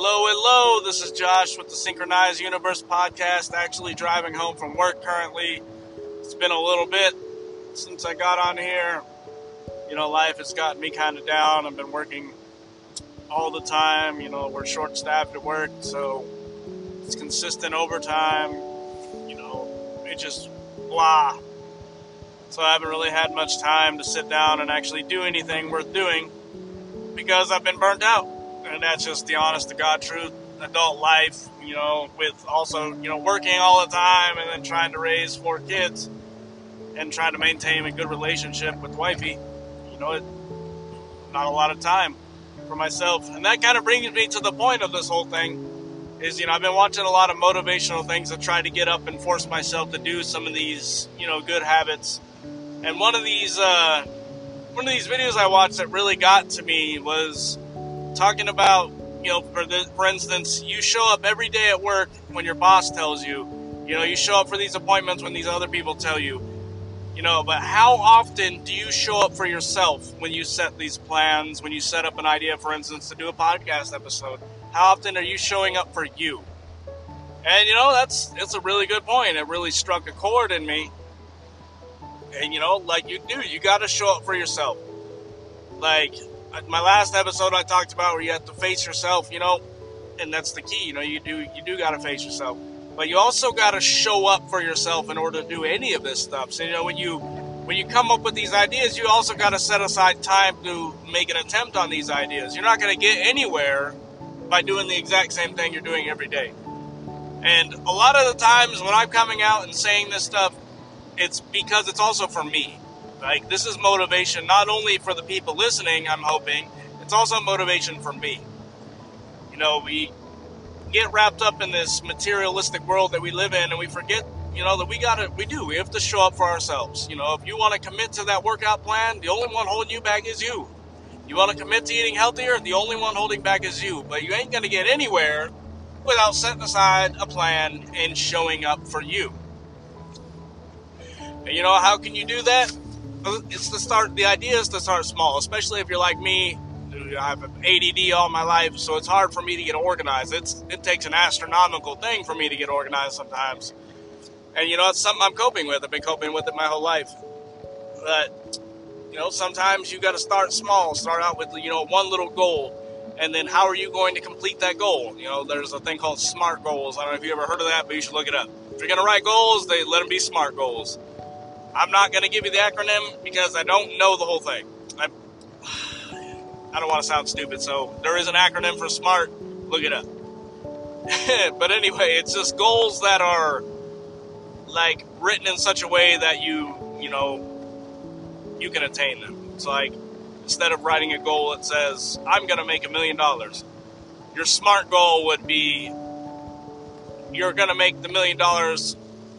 Hello, hello, this is Josh with the Synchronized Universe podcast, actually driving home from work currently. It's been a little bit since I got on here. You know, life has gotten me kind of down. I've been working all the time. You know, we're short-staffed at work, so it's consistent overtime. You know, it just blah. So I haven't really had much time to sit down and actually do anything worth doing because I've been burnt out. And that's just the honest to God truth. Adult life, you know, with also, you know, working all the time and then trying to raise 4 kids and trying to maintain a good relationship with wifey. You know, not a lot of time for myself. And that kind of brings me to the point of this whole thing is, you know, I've been watching a lot of motivational things to try to get up and force myself to do some of these, you know, good habits. And one of these videos I watched that really got to me was talking about, you know, for instance, you show up every day at work when your boss tells you, you know, you show up for these appointments when these other people tell you, you know, but how often do you show up for yourself when you set these plans, when you set up an idea, for instance, to do a podcast episode? How often are you showing up for you? And, you know, it's a really good point. It really struck a chord in me. And, you know, like you got to show up for yourself. Like, my last episode I talked about where you have to face yourself, you know, and that's the key, you know, you do got to face yourself, but you also got to show up for yourself in order to do any of this stuff. So, you know, when you come up with these ideas, you also got to set aside time to make an attempt on these ideas. You're not going to get anywhere by doing the exact same thing you're doing every day. And a lot of the times when I'm coming out and saying this stuff, it's because it's also for me. Like, this is motivation not only for the people listening, I'm hoping, it's also motivation for me. You know, we get wrapped up in this materialistic world that we live in, and we forget, you know, that we have to show up for ourselves. You know, if you want to commit to that workout plan, the only one holding you back is you. You want to commit to eating healthier, the only one holding back is you. But you ain't going to get anywhere without setting aside a plan and showing up for you. And, you know, how can you do that? The idea is to start small, especially if you're like me. I have ADD all my life, so it's hard for me to get organized. It takes an astronomical thing for me to get organized sometimes. And, you know, it's something I'm coping with. I've been coping with it my whole life. But, you know, sometimes you got to start small. Start out with, you know, one little goal. And then how are you going to complete that goal? You know, there's a thing called SMART goals. I don't know if you ever heard of that, but you should look it up. If you're going to write goals, let them be SMART goals. I'm not going to give you the acronym because I don't know the whole thing. I don't want to sound stupid, so there is an acronym for SMART. Look it up. But anyway, it's just goals that are, like, written in such a way that you can attain them. It's like, instead of writing a goal that says, I'm going to make $1 million, your SMART goal would be, you're going to make the $1 million,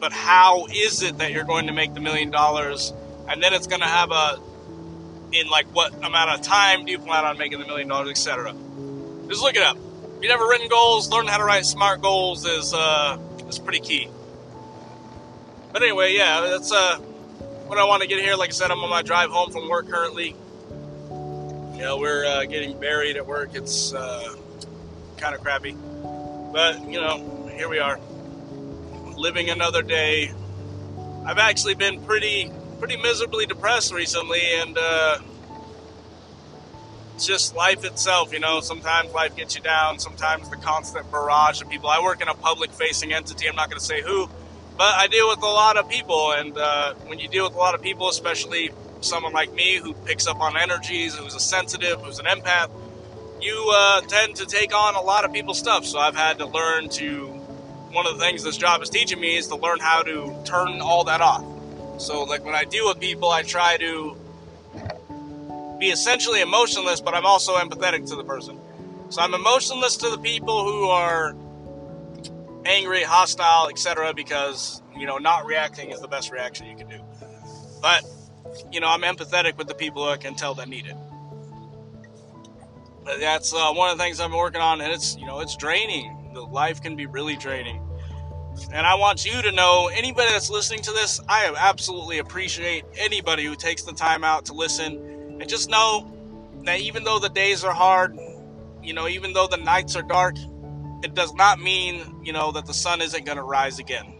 but how is it that you're going to make the $1 million? And then it's going to have in like what amount of time do you plan on making the $1 million, etc. Just look it up. If you've never written goals, learning how to write SMART goals is pretty key. But anyway, yeah, that's what I want to get here. Like I said, I'm on my drive home from work currently. You know, we're getting buried at work. It's kind of crappy. But, you know, here we are. Living another day. I've actually been pretty miserably depressed recently, and it's just life itself, you know. Sometimes life gets you down, sometimes the constant barrage of people. I work in a public-facing entity, I'm not going to say who, but I deal with a lot of people, and when you deal with a lot of people, especially someone like me who picks up on energies, who's a sensitive, who's an empath, you tend to take on a lot of people's stuff, so I've had to learn to, one of the things this job is teaching me is to learn how to turn all that off. So, like, when I deal with people, I try to be essentially emotionless, but I'm also empathetic to the person. So I'm emotionless to the people who are angry, hostile, etc., because, you know, not reacting is the best reaction you can do. But, you know, I'm empathetic with the people who I can tell that need it. But that's one of the things I'm working on, and it's, you know, it's draining. The life can be really draining. And I want you to know, anybody that's listening to this, I absolutely appreciate anybody who takes the time out to listen. And just know that even though the days are hard, you know, even though the nights are dark, it does not mean, that the sun isn't going to rise again.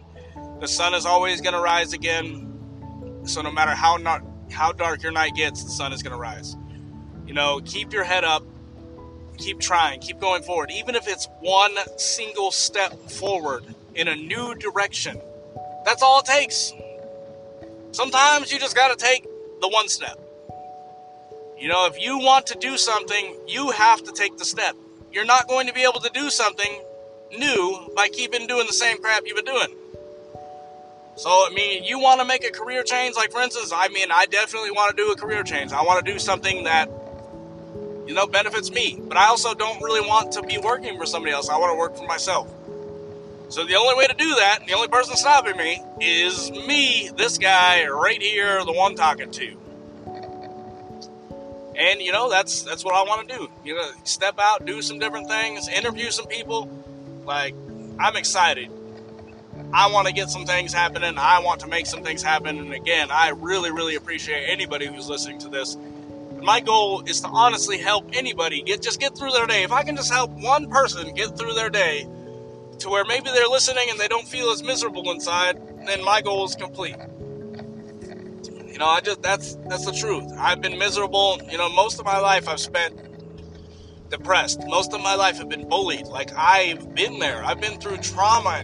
The sun is always going to rise again. So no matter how dark your night gets, the sun is going to rise. Keep your head up. Keep trying. Keep going forward. Even if it's one single step forward in a new direction. That's all it takes. Sometimes you just got to take the one step. If you want to do something, you have to take the step. You're not going to be able to do something new by keeping doing the same crap you've been doing. So, you want to make a career change, like for instance, I definitely want to do a career change. I want to do something that, benefits me. But I also don't really want to be working for somebody else. I want to work for myself. So the only way to do that, the only person stopping me, is me, this guy right here, the one talking to. And, that's what I want to do. Step out, do some different things, interview some people. I'm excited. I want to get some things happening. I want to make some things happen. And again, I really, really appreciate anybody who's listening to this. My goal is to honestly help anybody get through their day. If I can just help one person get through their day to where maybe they're listening and they don't feel as miserable inside, then my goal is complete. That's the truth. I've been miserable. Most of my life I've spent depressed. Most of my life I've been bullied. I've been there. I've been through trauma.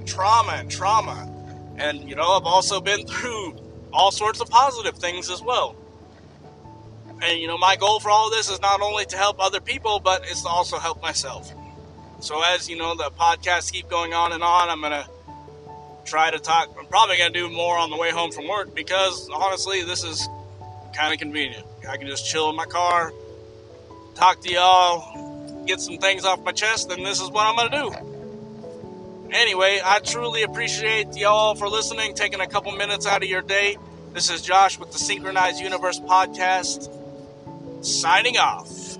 And, I've also been through all sorts of positive things as well. And, my goal for all of this is not only to help other people, but it's to also help myself. So as, the podcasts keep going on and on, I'm going to try to talk. I'm probably going to do more on the way home from work because, honestly, this is kind of convenient. I can just chill in my car, talk to y'all, get some things off my chest, and this is what I'm going to do. Anyway, I truly appreciate y'all for listening, taking a couple minutes out of your day. This is Josh with the Synchronized Universe Podcast, signing off.